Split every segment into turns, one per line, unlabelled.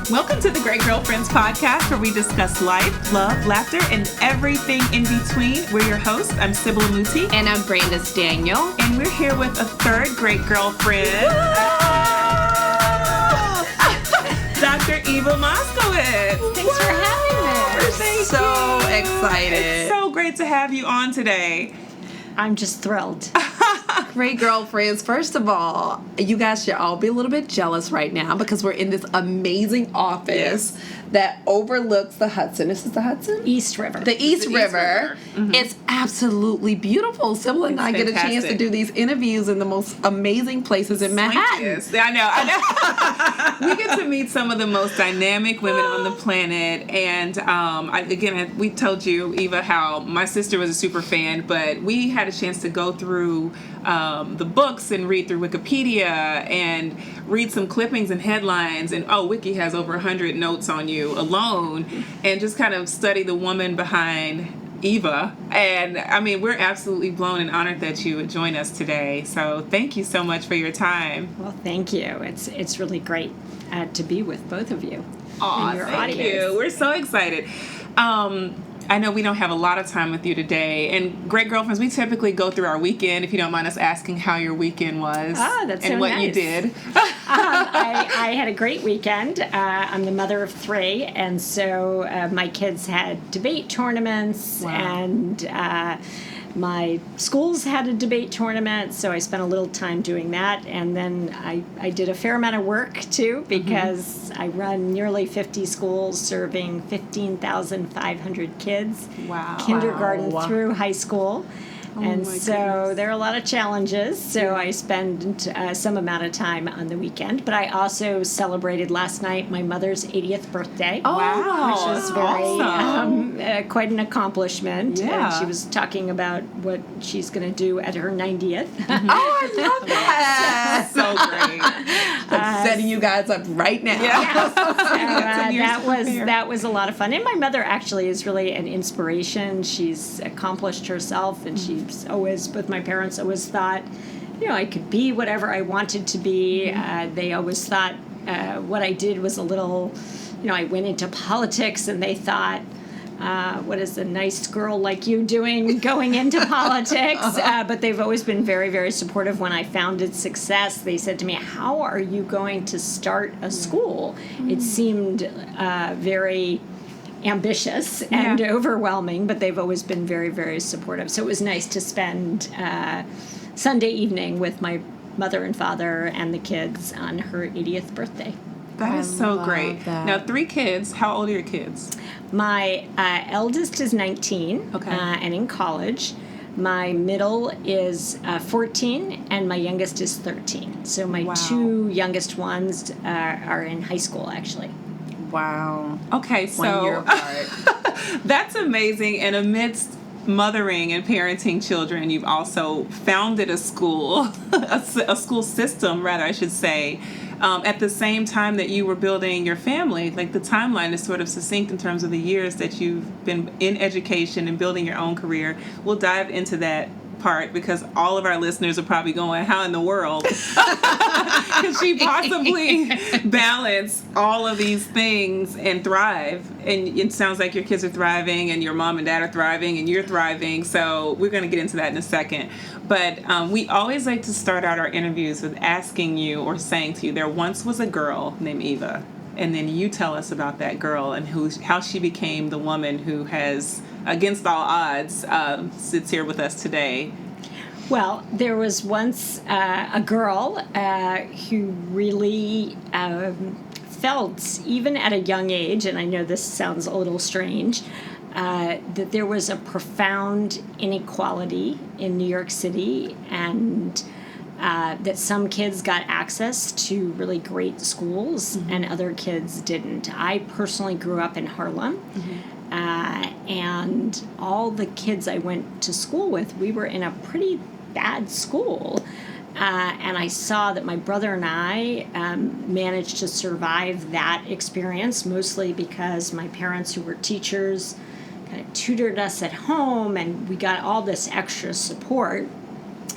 Welcome to the Great Girlfriends podcast, where we discuss life, love, laughter, and everything in between. We're your hosts. I'm Sybil Amuti.
And I'm Brandis Daniel.
And we're here with a third great girlfriend, Dr. Eva Moskowitz.
Thanks for having me. We're so excited.
It's so great to have you on today.
I'm just thrilled.
Great girlfriends. First of all, you guys should all be a little bit jealous right now because we're in this amazing office that overlooks the Hudson. This is the Hudson?
East River.
The East River. Mm-hmm. It's absolutely beautiful. Sybil and I get a chance to do these interviews in the most amazing places in Manhattan.
I know. We get to meet some of the most dynamic women on the planet. And we told you, Eva, how my sister was a super fan, but we had a chance to go through the books and read through Wikipedia and read some clippings and headlines. And Wiki has over 100 notes on you alone, and just kind of study the woman behind Eva. And I mean, we're absolutely blown and honored that you would join us today. So thank you so much for your time.
Well, thank you. It's really great to be with both of you.
And your audience. You. We're so excited. I know we don't have a lot of time with you today, and Great Girlfriends, we typically go through our weekend, if you don't mind us asking how your weekend was.
That's
and
so
what
nice.
You did.
I had a great weekend. I'm the mother of 3, and so my kids had debate tournaments, and my schools had a debate tournament, so I spent a little time doing that. And then I did a fair amount of work, too, because I run nearly 50 schools serving 15,500 kids, kindergarten through high school. And so
goodness.
there are a lot of challenges, so I spend some amount of time on the weekend. But I also celebrated last night my mother's 80th birthday.
Oh, wow.
Which was
awesome.
Quite an accomplishment.
Yeah.
And she was talking about what she's going to do at her 90th.
Oh, I love that.
So great.
I'm setting you guys up right now.
Yeah. That was a lot of fun. And my mother actually is really an inspiration. She's accomplished herself, and she's always, both my parents always thought, I could be whatever I wanted to be. They always thought what I did was a little, I went into politics, and they thought, what is a nice girl like you doing going into politics? But they've always been very, very supportive. When I founded Success, they said to me, how are you going to start a school? It seemed very ambitious and overwhelming, but they've always been very, very supportive. So it was nice to spend Sunday evening with my mother and father and the kids on her 80th birthday.
That is so great.
That.
Now, 3 kids. How old are your kids?
My eldest is 19 and in college. My middle is 14, and my youngest is 13. So my 2 youngest ones are in high school, actually.
Wow. Okay, so
1 year apart.
That's amazing. And amidst mothering and parenting children, you've also founded a school, a school system, rather, I should say, at the same time that you were building your family. Like, the timeline is sort of succinct in terms of the years that you've been in education and building your own career. We'll dive into that part, because all of our listeners are probably going, how in the world could she possibly balance all of these things and thrive? And it sounds like your kids are thriving, and your mom and dad are thriving, and you're thriving. So we're going to get into that in a second. But we always like to start out our interviews with asking you, or saying to you, there once was a girl named Eva. And then you tell us about that girl and how she became the woman who has, against all odds, sits here with us today.
Well, there was once a girl who really felt, even at a young age, and I know this sounds a little strange, that there was a profound inequality in New York City, and that some kids got access to really great schools and other kids didn't. I personally grew up in Harlem, and all the kids I went to school with, we were in a pretty bad school. And I saw that my brother and I managed to survive that experience, mostly because my parents, who were teachers, kind of tutored us at home, and we got all this extra support.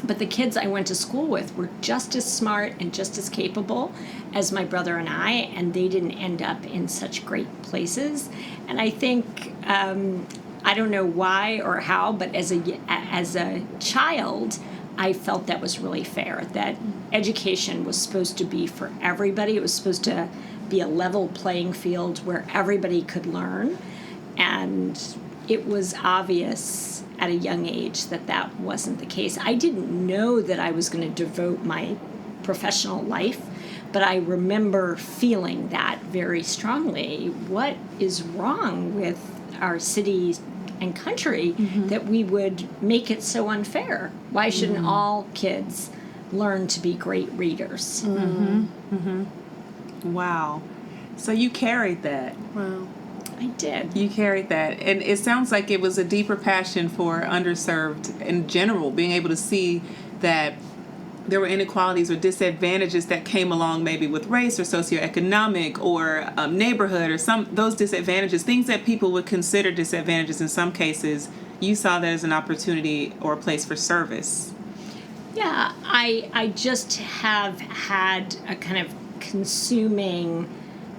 But the kids I went to school with were just as smart and just as capable as my brother and and they didn't end up in such great places. And I think, I don't know why or how, but as a child, I felt that was really fair, that education was supposed to be for everybody. It was supposed to be a level playing field where everybody could learn. And it was obvious at a young age that wasn't the case. I didn't know that I was going to devote my professional life, but I remember feeling that very strongly. What is wrong with our city and country that we would make it so unfair? Why shouldn't all kids learn to be great readers?
Wow. So you carried that.
Wow.
I did.
You carried that. And it sounds like it was a deeper passion for underserved in general, being able to see that there were inequalities or disadvantages that came along maybe with race or socioeconomic or neighborhood or those disadvantages, things that people would consider disadvantages in some cases. You saw that as an opportunity or a place for service.
Yeah, I just have had a kind of consuming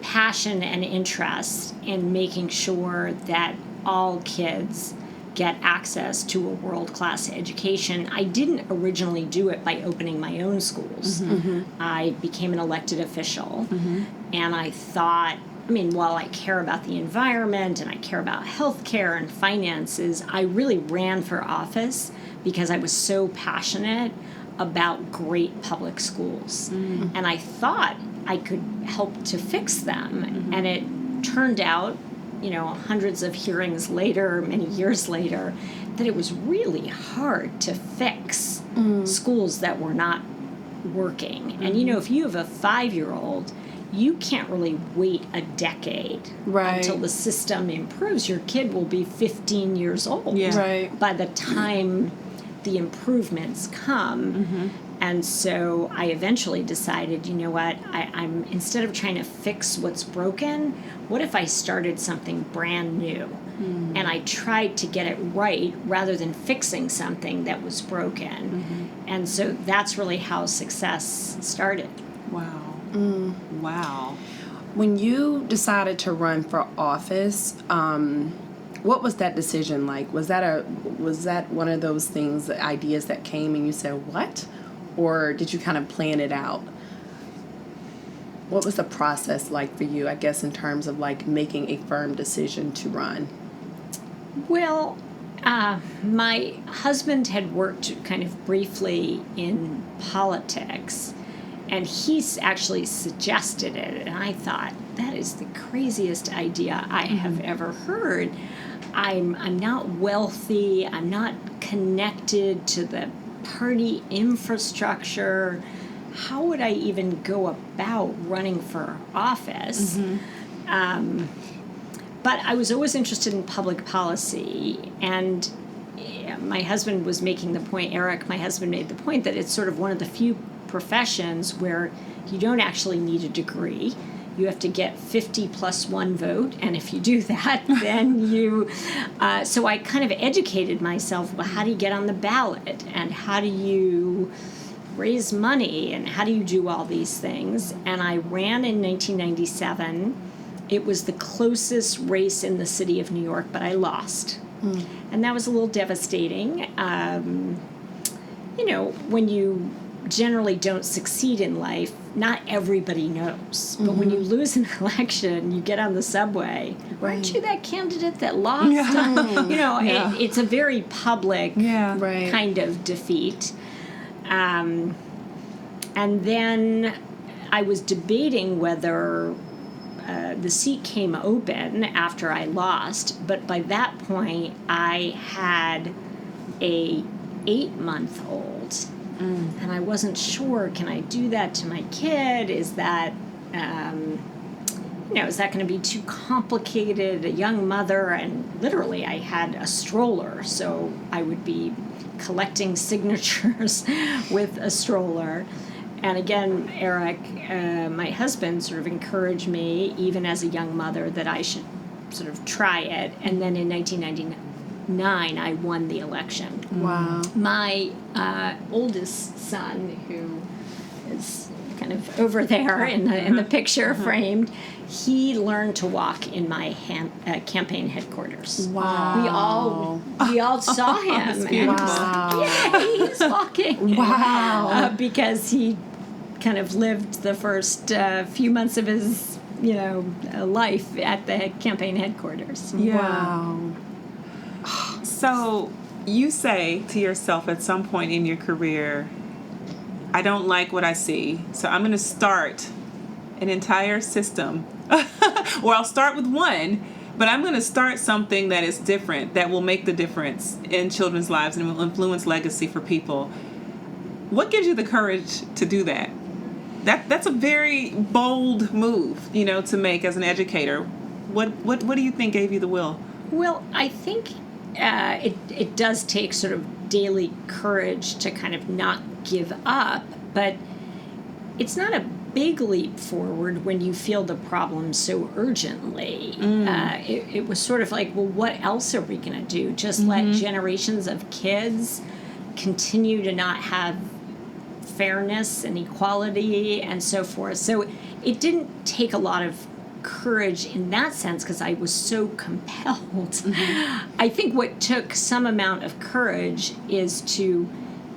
passion and interest in making sure that all kids get access to a world-class education. I didn't originally do it by opening my own schools. I became an elected official, and I thought, while I care about the environment and I care about healthcare and finances, I really ran for office because I was so passionate about great public schools. And I thought I could help to fix them. And it turned out, hundreds of hearings later, many years later, that it was really hard to fix schools that were not working. And, if you have a 5-year-old, you can't really wait a decade until the system improves. Your kid will be 15 years old by the time the improvements come. And so I eventually decided, you know what, I'm instead of trying to fix what's broken, what if I started something brand new? And I tried to get it right rather than fixing something that was broken. And so that's really how success started.
Wow. Wow.
When you decided to run for office, what was that decision like? Was that one of those things, ideas that came and you said, what? Or did you kind of plan it out? What was the process like for you, I guess, in terms of like making a firm decision to run?
Well, my husband had worked kind of briefly in politics, and he's actually suggested it, and I thought, that is the craziest idea I have ever heard. I'm not wealthy, I'm not connected to the party infrastructure. How would I even go about running for office? But I was always interested in public policy, and my husband was making the point, Eric, my husband made the point that it's sort of one of the few professions where you don't actually need a degree. You have to get 50 plus 1 vote, and if you do that, then you... so I kind of educated myself, well, how do you get on the ballot, and how do you raise money, and how do you do all these things? And I ran in 1997. It was the closest race in the city of New York, but I lost. And that was a little devastating. When you generally don't succeed in life, not everybody knows. But when you lose an election, you get on the subway. Weren't you that candidate that lost? It's a very public kind of defeat. And then I was debating whether the seat came open after I lost, but by that point I had a 8-month-old. And I wasn't sure, can I do that to my kid? Is that, is that going to be too complicated? A young mother, and literally I had a stroller, so I would be collecting signatures with a stroller. And again, Eric, my husband, sort of encouraged me, even as a young mother, that I should sort of try it. And then in 1999, 9, I won the election.
Wow.
My oldest son, who is kind of over there in the picture framed, he learned to walk in my campaign headquarters.
Wow.
We all saw him.
That's beautiful.
Wow.
Yay, he's walking.
Wow.
Because he kind of lived the first few months of his, life at the campaign headquarters.
Yeah.
Wow.
So you say to yourself at some point in your career, I don't like what I see, so I'm going to start an entire system. Or I'll start with one, but I'm going to start something that is different, that will make the difference in children's lives and will influence legacy for people. What gives you the courage to do that? That's a very bold move, to make as an educator. What do you think gave you the will?
Well, I think it does take sort of daily courage to kind of not give up, but it's not a big leap forward when you feel the problem so urgently. It was sort of like, well, what else are we going to do? Just let generations of kids continue to not have fairness and equality and so forth. So it didn't take a lot of courage in that sense because I was so compelled. I think what took some amount of courage is to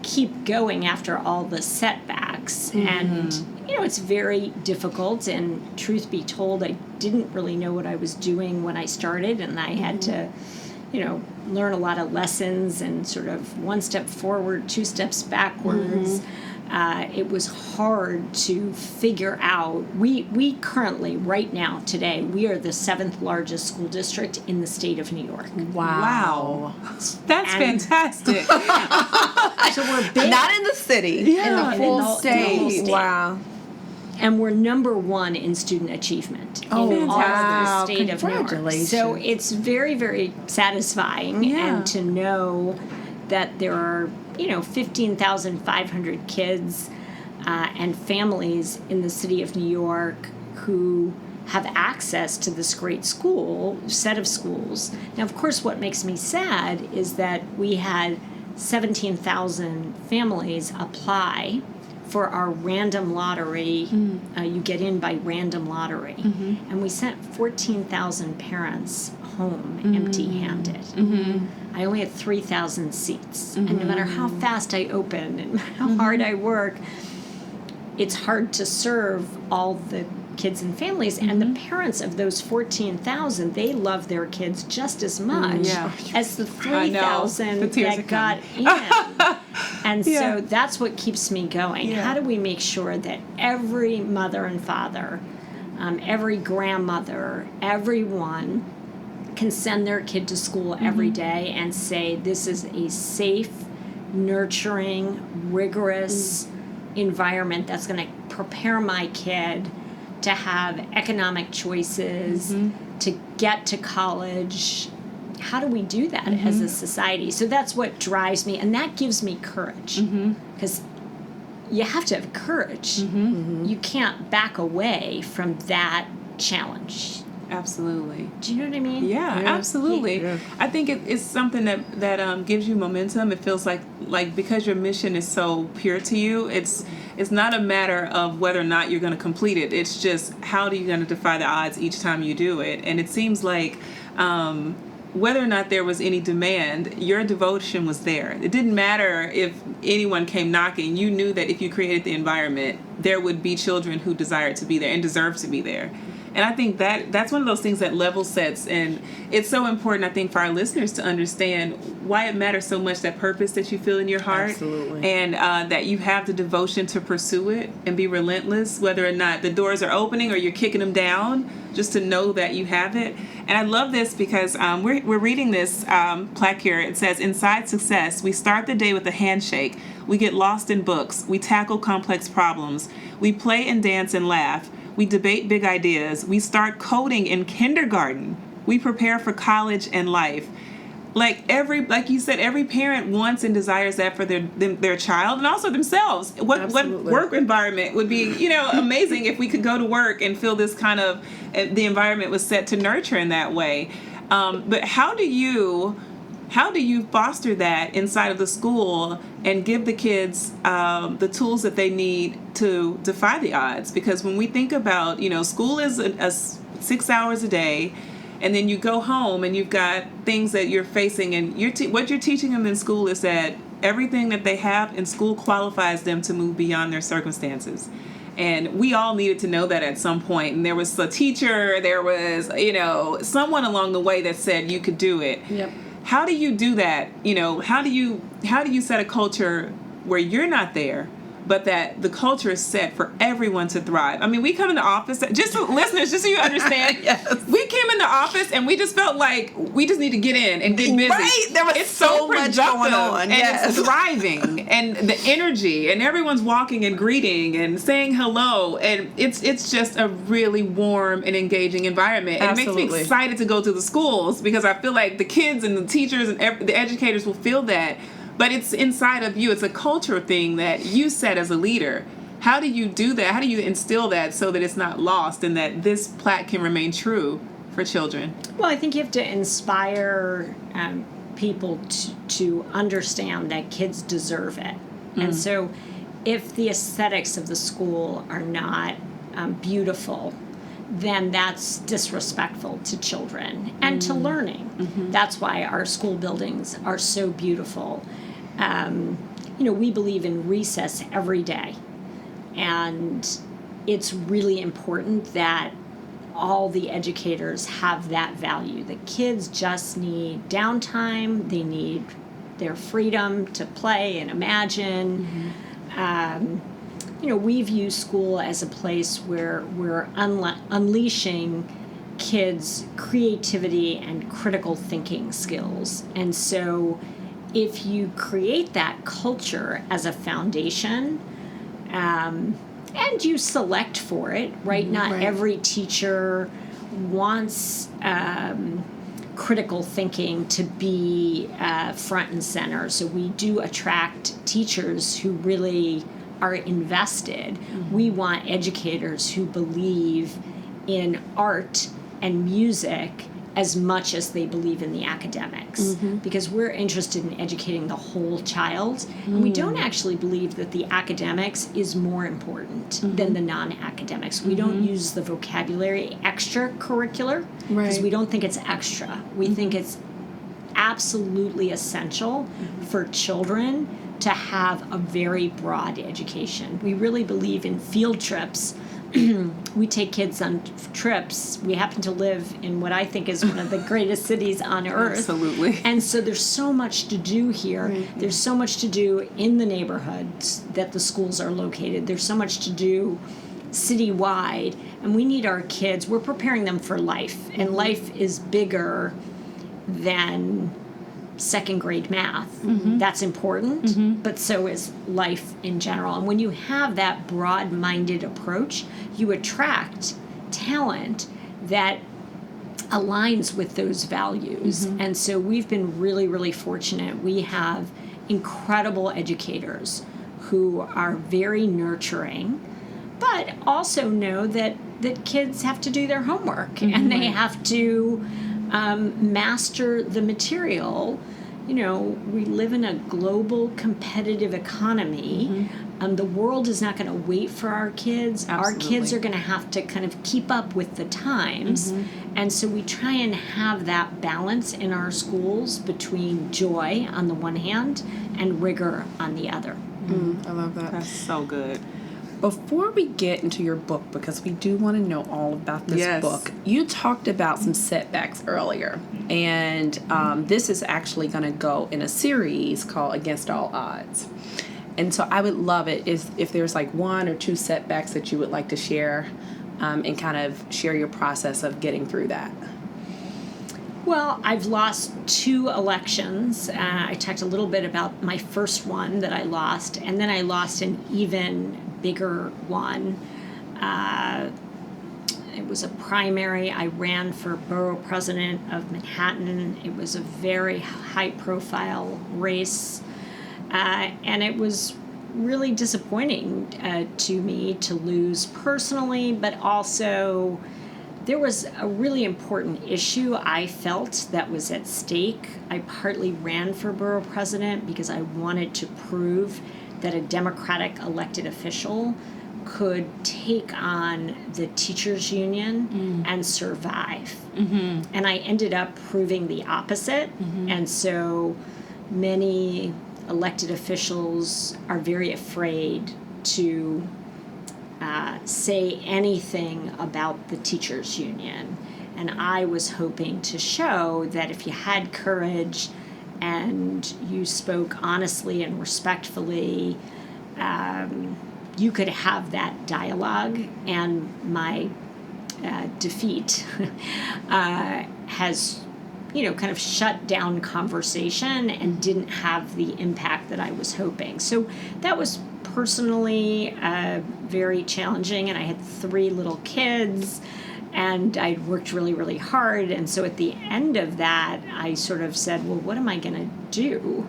keep going after all the setbacks. And, it's very difficult. And truth be told, I didn't really know what I was doing when I started. And I had to, learn a lot of lessons and sort of one step forward, 2 steps backwards. It was hard to figure out. We currently, right now, today, we are the 7th largest school district in the state of New York.
Wow. That's fantastic.
So we're big.
Not in the city.
Yeah.
In the full
In the
state.
whole state.
Wow.
And we're number 1 in student achievement in all of
wow.
the state of New York.
Congratulations.
So it's very, very satisfying and to know that there are 15,500 kids and families in the city of New York who have access to this great set of schools. Now, of course, what makes me sad is that we had 17,000 families apply for our random lottery. You get in by random lottery. And we sent 14,000 parents home empty-handed. I only had 3,000 seats. And no matter how fast I open and how hard I work, it's hard to serve all the kids and families. And the parents of those 14,000, they love their kids just as much as the 3,000 that got in. And so that's what keeps me going. How do we make sure that every mother and father, every grandmother, everyone can send their kid to school every day and say, this is a safe, nurturing, rigorous environment that's going to prepare my kid to have economic choices, to get to college. How do we do that as a society? So that's what drives me, and that gives me courage, because you have to have courage. You can't back away from that challenge.
Absolutely.
Do you know what I mean?
Yeah, absolutely.
Yeah.
I think it's something that gives you momentum. It feels like because your mission is so pure to you, it's not a matter of whether or not you're going to complete it. It's just how are you going to defy the odds each time you do it. And it seems like whether or not there was any demand, your devotion was there. It didn't matter if anyone came knocking. You knew that if you created the environment, there would be children who desired to be there and deserved to be there. And I think that's one of those things that level sets, and it's so important, I think, for our listeners to understand why it matters so much, that purpose that you feel in your heart.
Absolutely.
And that you have the devotion to pursue it and be relentless, whether or not the doors are opening or you're kicking them down, just to know that you have it. And I love this because we're reading this plaque here. It says, inside success, we start the day with a handshake. We get lost in books. We tackle complex problems. We play and dance and laugh. We debate big ideas. We start coding in kindergarten. We prepare for college and life. Like you said, every parent wants and desires that for their child and also themselves. What work environment would be, amazing if we could go to work and feel this kind of, the environment was set to nurture in that way. But how do you how do you foster that inside of the school and give the kids the tools that they need to defy the odds? Because when we think about, school is a 6 hours a day, and then you go home and you've got things that you're facing, and what you're teaching them in school is that everything that they have in school qualifies them to move beyond their circumstances. And we all needed to know that at some point. And there was a teacher, there was, someone along the way that said you could do it.
Yep.
How do you do that? How do you set a culture where you're not there, but that the culture is set for everyone to thrive? I mean, we come into office, listeners, just so you understand,
Yes.
we came into office and we just felt like we just need to get in and get busy.
Right, there was so much going on.
And
Yes.
it's thriving, and the energy, and everyone's walking and greeting and saying hello, and it's just a really warm and engaging environment. And
Absolutely.
it makes me excited to go to the schools, because I feel like the kids and the teachers and the educators will feel that. But it's inside of you. It's a culture thing that you set as a leader. How do you do that? How do you instill that so that it's not lost and that this plaque can remain true for children?
Well, I think you have to inspire people to understand that kids deserve it. And so if the aesthetics of the school are not beautiful, then that's disrespectful to children and to learning. That's why our school buildings are so beautiful. We believe in recess every day, and it's really important that all the educators have that value. The kids just need downtime. They need their freedom to play and imagine. We view school as a place where we're unleashing kids' creativity and critical thinking skills. And so if you create that culture as a foundation, and you select for it, right? Not
Right.
every teacher wants critical thinking to be front and center. So we do attract teachers who really are invested. We want educators who believe in art and music as much as they believe in the academics, because we're interested in educating the whole child. And we don't actually believe that the academics is more important than the non-academics. We don't use the vocabulary extracurricular because we don't think it's extra. We think it's absolutely essential for children to have a very broad education. We really believe in field trips. We take kids on trips. We happen to live in what I think is one of the greatest cities on earth.
Absolutely.
And so there's so much to do here. Right. There's so much to do in the neighborhoods that the schools are located. There's so much to do citywide. And we need our kids, we're preparing them for life. And life is bigger than second grade math. That's important, but so is life in general. And when you have that broad-minded approach, you attract talent that aligns with those values. And so we've been really, really fortunate. We have incredible educators who are very nurturing, but also know that kids have to do their homework and they have to master the material. We live in a global competitive economy. The world is not going to wait for our kids.
Absolutely.
Our kids are going to have to kind of keep up with the times. And so we try and have that balance in our schools between joy on the one hand and rigor on the other.
I love that.
That's so good.
Before we get into your book, because we do want to know all about this book, you talked about some setbacks earlier. And this is actually going to go in a series called Against All Odds. And so I would love it if there's like one or two setbacks that you would like to share and kind of share your process of getting through that.
Well, I've lost 2 elections. I talked a little bit about my first one that I lost, and then I lost an even bigger one. It was a primary. I ran for borough president of Manhattan. It was a very high-profile race, and it was really disappointing to me to lose personally, but also there was a really important issue I felt that was at stake. I partly ran for borough president because I wanted to prove that a Democratic elected official could take on the teachers union and survive. And I ended up proving the opposite. And so many elected officials are very afraid to say anything about the teachers union. And I was hoping to show that if you had courage and you spoke honestly and respectfully, you could have that dialogue. And my defeat has, kind of shut down conversation and didn't have the impact that I was hoping. So that was personally very challenging, and I had 3 little kids, and I'd worked really, really hard. And so at the end of that, I sort of said, well, what am I going to do?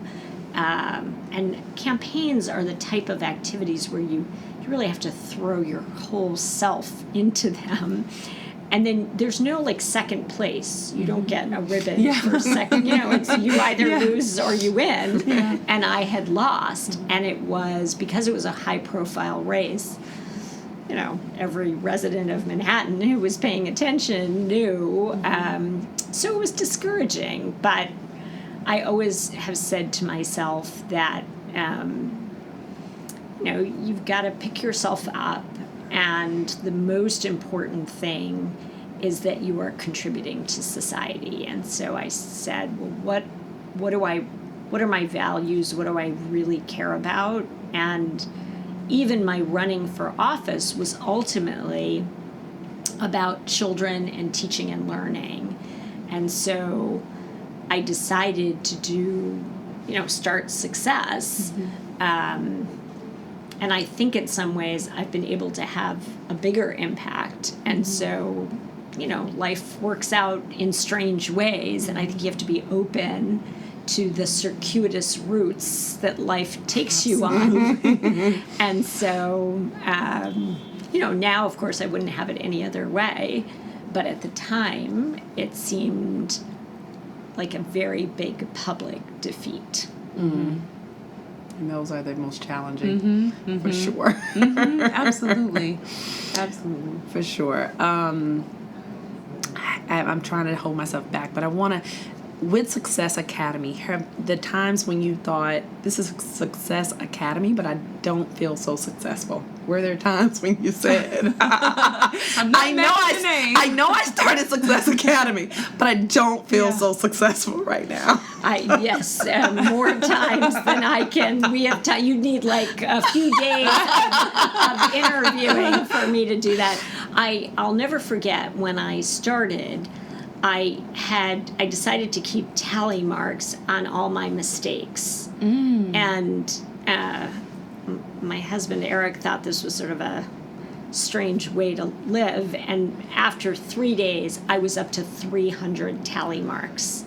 And campaigns are the type of activities where you really have to throw your whole self into them. And then there's no second place. You don't get a ribbon for second. It's you either lose or you win. And I had lost, and it was because it was a high-profile race. Every resident of Manhattan who was paying attention knew. So it was discouraging. But I always have said to myself that you've got to pick yourself up. And the most important thing is that you are contributing to society. And so I said, well, what are my values? What do I really care about? And even my running for office was ultimately about children and teaching and learning. And so I decided to start Success. And I think in some ways I've been able to have a bigger impact. And so, life works out in strange ways. And I think you have to be open to the circuitous routes that life takes you on. And so, now, of course, I wouldn't have it any other way. But at the time, it seemed like a very big public defeat.
And those are the most challenging, for sure.
Absolutely.
For sure. I'm trying to hold myself back, but I want to, with Success Academy, the times when you thought, this is Success Academy, but I don't feel so successful. Were there times when you said, I know I started Success Academy, but I don't feel so successful right now?
Yes, more times than I can. We have time. You need a few days of interviewing for me to do that. I'll never forget when I started. I decided to keep tally marks on all my mistakes, and my husband Eric thought this was sort of a strange way to live. And after 3 days, I was up to 300 tally marks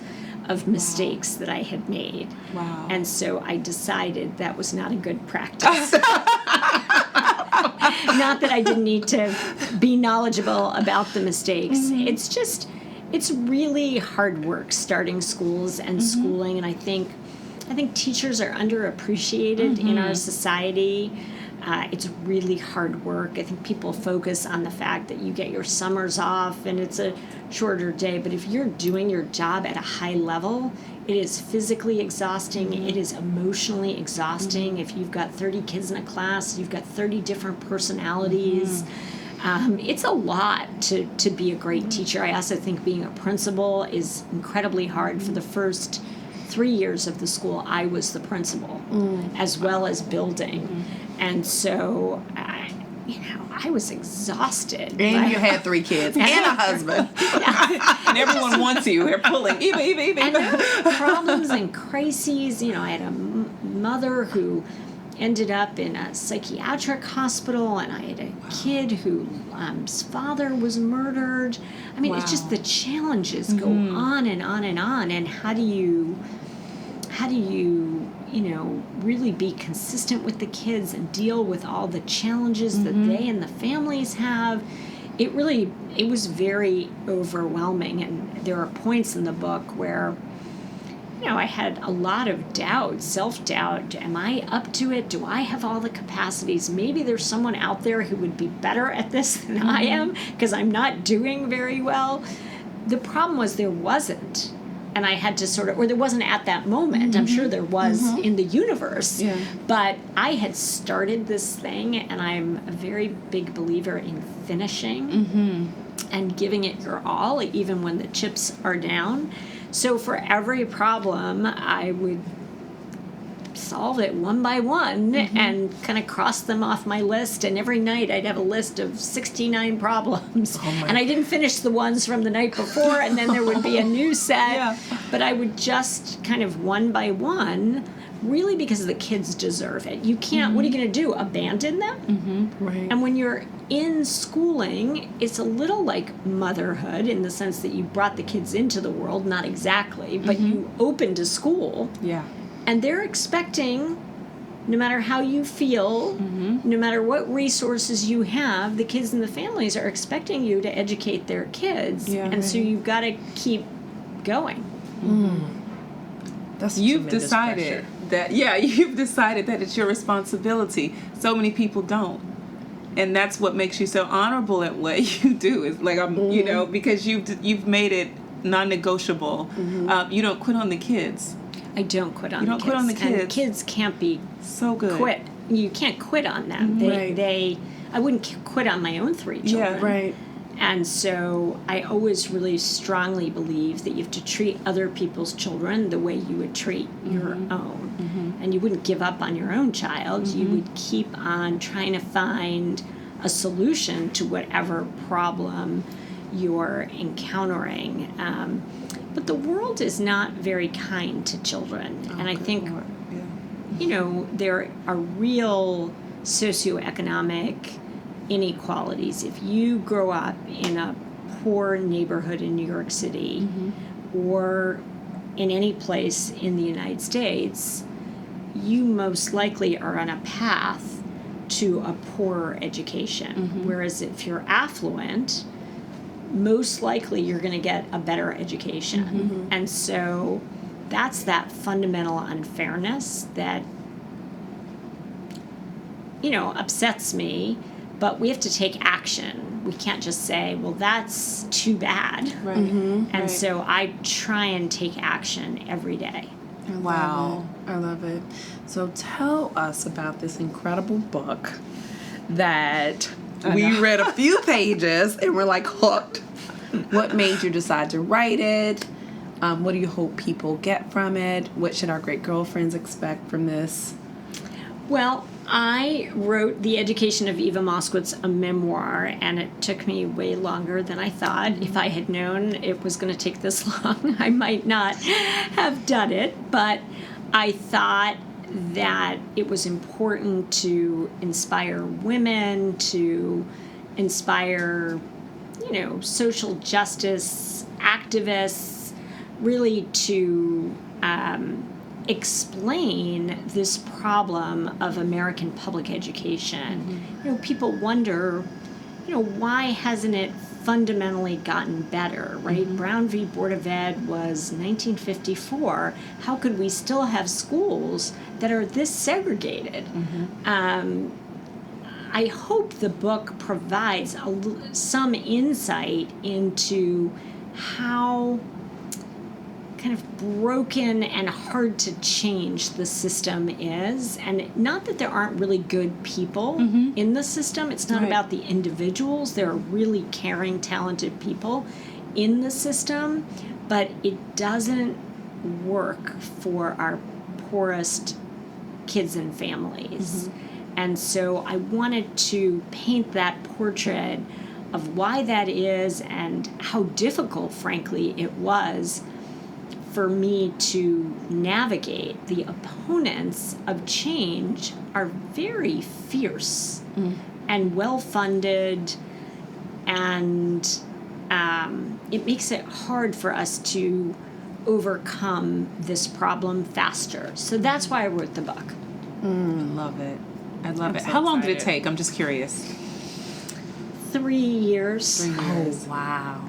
of mistakes that I had made.
Wow!
And so I decided that was not a good practice. Not that I didn't need to be knowledgeable about the mistakes. It's really hard work starting schools and schooling, and I think teachers are underappreciated in our society. It's really hard work. I think people focus on the fact that you get your summers off and it's a shorter day, but if you're doing your job at a high level, it is physically exhausting. It is emotionally exhausting. If you've got 30 kids in a class, you've got 30 different personalities. It's a lot to be a great teacher. I also think being a principal is incredibly hard. For the first 3 years of the school, I was the principal, as well as building. And so, I was exhausted.
And you had 3 kids and a husband.
And everyone wants you. They're pulling. Eva.
And there were problems and crises. I had a mother who ended up in a psychiatric hospital, and I had a kid whose father was murdered. I mean, it's just the challenges go on and on and on. And how do you really be consistent with the kids and deal with all the challenges that they and the families have? it was very overwhelming. And there are points in the book where, I had a lot of doubt, self-doubt. Am I up to it? Do I have all the capacities? Maybe there's someone out there who would be better at this than I am because I'm not doing very well. The problem was there wasn't. And I had to or there wasn't at that moment. I'm sure there was in the universe.
Yeah.
But I had started this thing, and I'm a very big believer in finishing and giving it your all, even when the chips are down. So for every problem, I would solve it one by one and kind of cross them off my list. And every night I'd have a list of 69 problems. And I didn't finish the ones from the night before, and then there would be a new set.
Yeah.
But I would just kind of one by one, really because the kids deserve it. You can't, what are you going to do, abandon them?
Right.
And when you're in schooling, it's a little like motherhood in the sense that you brought the kids into the world, not exactly, but you opened a school.
Yeah.
And they're expecting, no matter how you feel, no matter what resources you have, the kids and the families are expecting you to educate their kids.
Yeah.
And so you've got to keep going.
That's
You've
tremendous
decided
pressure.
you've decided that it's your responsibility. So many people don't. And that's what makes you so honorable at what you do. Is like, because you've made it non-negotiable. You don't quit on the kids.
I don't quit on the kids.
You don't quit on the kids.
And kids can't be
So good.
quit. You can't quit on them. I wouldn't quit on my own 3 children.
Yeah.
Right.
And so I always really strongly believe that you have to treat other people's children the way you would treat your own. And you wouldn't give up on your own child. You would keep on trying to find a solution to whatever problem you're encountering. But the world is not very kind to children. And I think, there are real socioeconomic inequalities. If you grow up in a poor neighborhood in New York City or in any place in the United States, you most likely are on a path to a poorer education. Whereas if you're affluent, most likely you're going to get a better education. And so that's that fundamental unfairness that, upsets me. But we have to take action. We can't just say, well, that's too bad.
Right.
And so I try and take action every day.
I love it. So tell us about this incredible book that we read a few pages and we're like hooked. What made you decide to write it? What do you hope people get from it? What should our great girlfriends expect from this?
Well, I wrote The Education of Eva Moskowitz, a memoir, and it took me way longer than I thought. If I had known it was going to take this long, I might not have done it. But I thought that it was important to inspire women, to inspire, social justice activists, really to explain this problem of American public education. People wonder, why hasn't it fundamentally gotten better, right? Brown v. Board of Ed was 1954. How could we still have schools that are this segregated? I hope the book provides some insight into how kind of broken and hard to change the system is. And not that there aren't really good people in the system. It's not about the individuals. There are really caring, talented people in the system. But it doesn't work for our poorest kids and families. And so I wanted to paint that portrait of why that is and how difficult, frankly, it was for me to navigate. The opponents of change are very fierce and well-funded, and it makes it hard for us to overcome this problem faster. So that's why I wrote the book.
I love it. I love it.
so
How long did it
excited.
take? I'm just curious.
3 years.
3 years.
Oh, wow.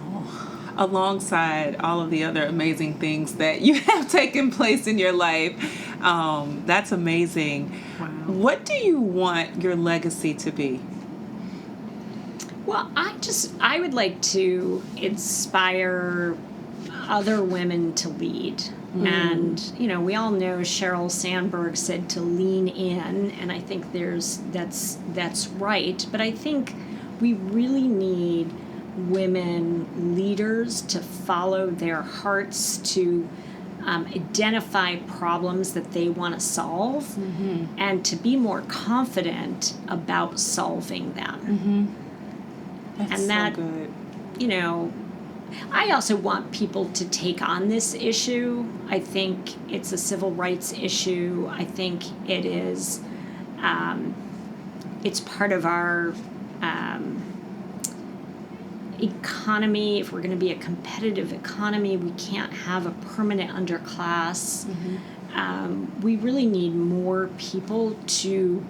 Alongside all of the other amazing things that you have taken place in your life. That's amazing.
Wow.
What do you want your legacy to be?
Well, I would like to inspire other women to lead. And, we all know Sheryl Sandberg said to lean in, and I think that's right. But I think we really need women leaders to follow their hearts, to identify problems that they want to solve, and to be more confident about solving them.
That's
And that,
so good.
I also want people to take on this issue. I think it's a civil rights issue. I think it is, it's part of our economy. If we're going to be a competitive economy, we can't have a permanent underclass. We really need more people to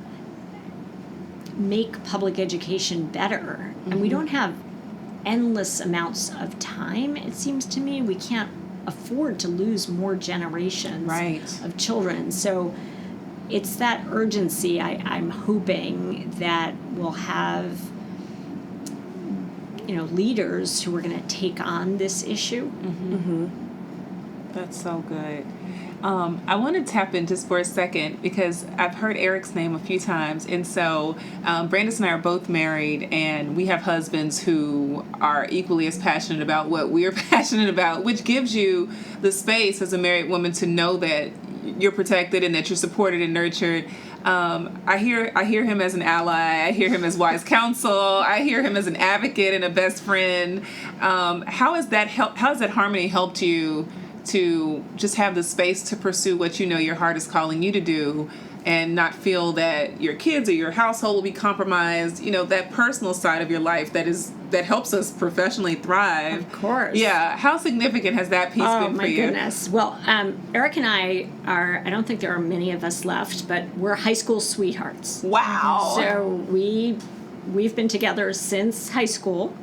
make public education better. And we don't have endless amounts of time, it seems to me. We can't afford to lose more generations of children. So it's that urgency I'm hoping that we'll have leaders who are going to take on this issue.
That's so good. I want to tap in just for a second because I've heard Eric's name a few times. And so Brandis and I are both married, and we have husbands who are equally as passionate about what we are passionate about, which gives you the space as a married woman to know that you're protected and that you're supported and nurtured. I hear him as an ally. I hear him as wise counsel. I hear him as an advocate and a best friend. How has that harmony helped you to just have the space to pursue what your heart is calling you to do, and not feel that your kids or your household will be compromised? That personal side of your life that helps us professionally thrive.
Of course.
Yeah. How significant has that piece been for you? Oh, my
goodness. Well, Eric and I I don't think there are many of us left, but we're high school sweethearts.
Wow.
So we've been together since high school.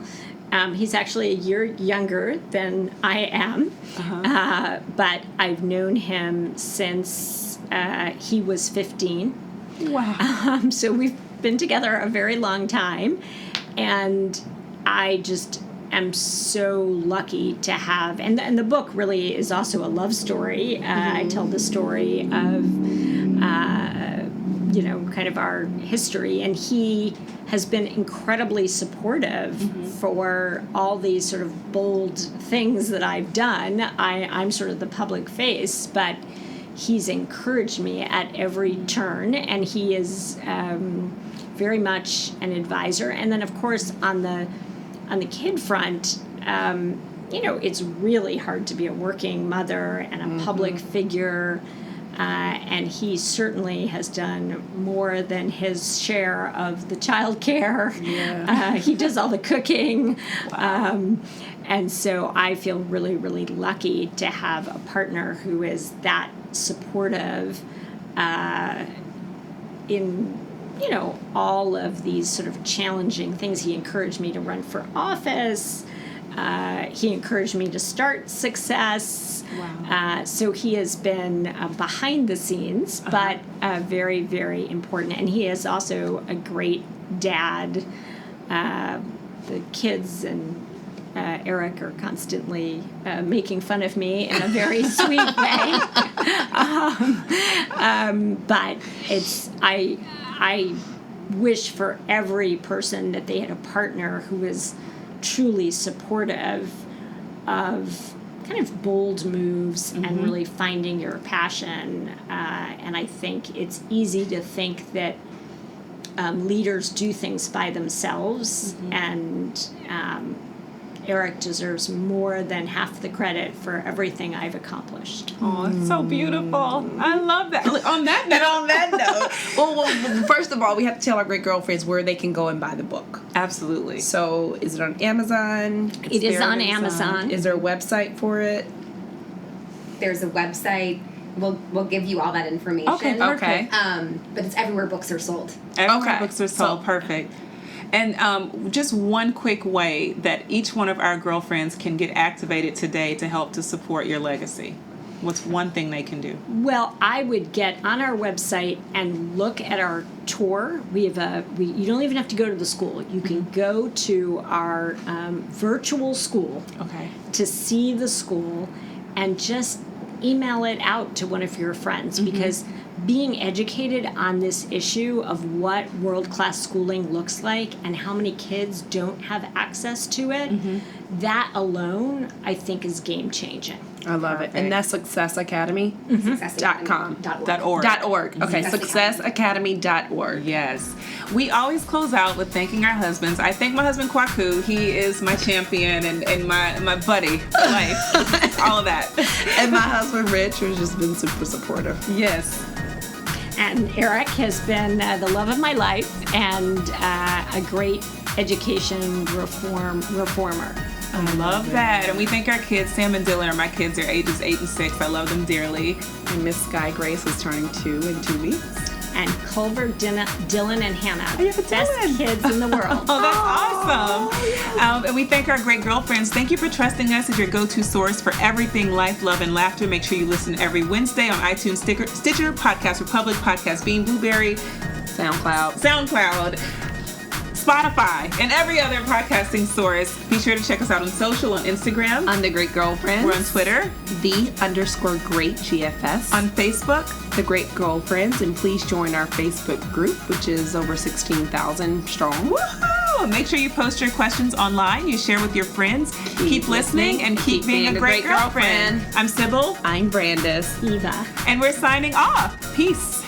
He's actually a year younger than I am, but I've known him since he was 15.
Wow.
So we've been together a very long time, and I just am so lucky to have, and the book really is also a love story. I tell the story of, kind of our history, and he has been incredibly supportive for all these sort of bold things that I've done. I'm sort of the public face, but he's encouraged me at every turn, and he is very much an advisor. And then, of course, on the kid front, it's really hard to be a working mother and a public figure. And he certainly has done more than his share of the child care. Yeah. He does all the cooking. Wow. And so I feel really, really lucky to have a partner who is that supportive in, all of these sort of challenging things. He encouraged me to run for office. He encouraged me to start Success. Wow. So he has been behind the scenes, but very, very important. And he is also a great dad. The kids and Eric are constantly making fun of me in a very sweet way. But I wish for every person that they had a partner who was truly supportive of kind of bold moves and really finding your passion. And I think it's easy to think that leaders do things by themselves, and Eric deserves more than half the credit for everything I've accomplished.
Oh, it's so beautiful. I love that. On that note.
Well, first of all, we have to tell our great girlfriends where they can go and buy the book.
Absolutely.
So, is it on Amazon?
It is on Amazon.
Is there a website for it?
There's a website. We'll give you all that information.
Okay.
But it's everywhere books are sold.
Everywhere books are sold. Perfect. And just one quick way that each one of our girlfriends can get activated today to help to support your legacy. What's one thing they can do?
Well, I would get on our website and look at our tour. You don't even have to go to the school. You can go to our virtual school to see the school and just email it out to one of your friends, because being educated on this issue of what world-class schooling looks like and how many kids don't have access to it, that alone, I think, is game-changing.
I love it. And that's successacademy.com. .org. Okay, successacademy.org.
Yes. We always close out with thanking our husbands. I thank my husband, Kwaku. He is my champion and my buddy for life. All of that.
And my husband, Rich, who's just been super supportive.
Yes.
And Eric has been the love of my life and a great education reformer.
I love that. And we thank our kids. Sam and Dylan are my kids. Their ages 8 and 6. I love them dearly.
And Miss Sky Grace is turning 2 in 2 weeks.
And Culver, Dylan, and Hannah, best kids in the world.
Oh, that's awesome. And we thank our great girlfriends. Thank you for trusting us as your go-to source for everything life, love, and laughter. Make sure you listen every Wednesday on iTunes, Stitcher, Podcast Republic, Podcast Bean, Blueberry, SoundCloud, Spotify, and every other podcasting source. Be sure to check us out on social, on Instagram.
On The Great Girlfriends.
We're on Twitter.
_Great GFS.
On Facebook.
The Great Girlfriends. And please join our Facebook group, which is over 16,000 strong.
Woohoo! Make sure you post your questions online. You share with your friends. Keep listening and keep being a great girlfriend. I'm Sybil.
I'm Brandis.
Eva.
And we're signing off. Peace.